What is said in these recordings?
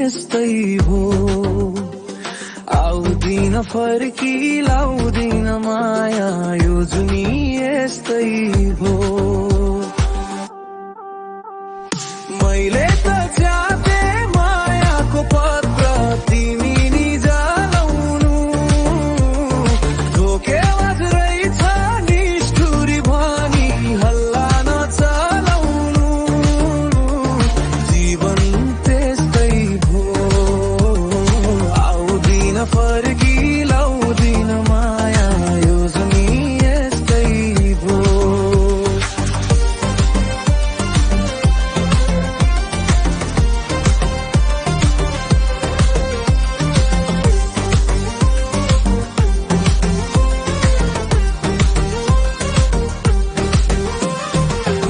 यस्तै हो। आउँदिन फर्की लाउँदिन माया, यो जुनी यस्तै हो। मैले त च्यापे मायाको पत्र तिमी नि जलाउनु, धोकेबाज रहेछ निष्ठुरी भनी हल्ला नचलाउनु। जीवन त्यस्तै भो, आउँदिन फर्की लाउँदिन माया, यो जुनी यस्तै भो।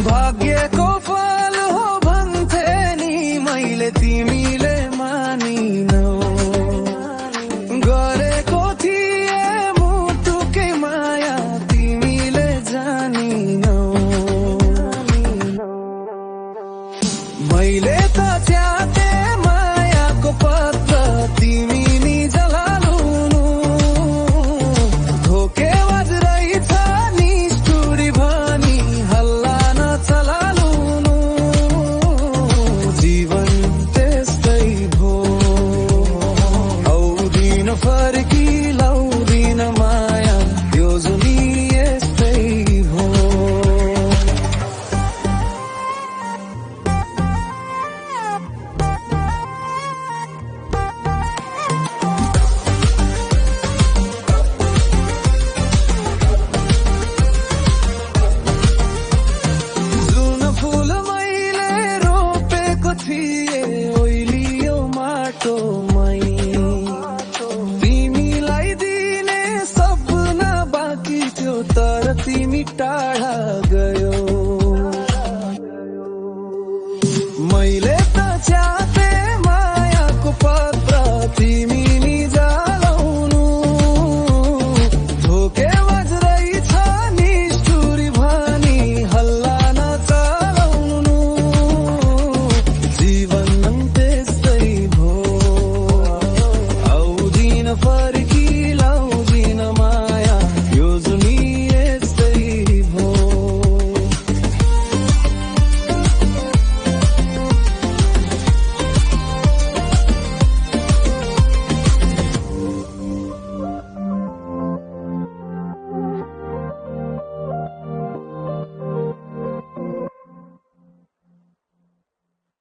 भाग्यको फल हो भन्थे नि मैले, तिमीले मानिनौ। गरेको थिए मुटुकै माया, तिमीले जानिनौ। मैले त च्याते मायाको पत्र तिमी नि जलाउनु, धोकेबाज रहेछ निष्ठुरी भनी हल्ला नचलाउनु। जीवन त्यस्तै भो, आउँदिन फर्की लाउँदिन माया, यो जुनी यस्तै हो। जुन फुल मैले रोपेको थिएँ ओइलियो माटो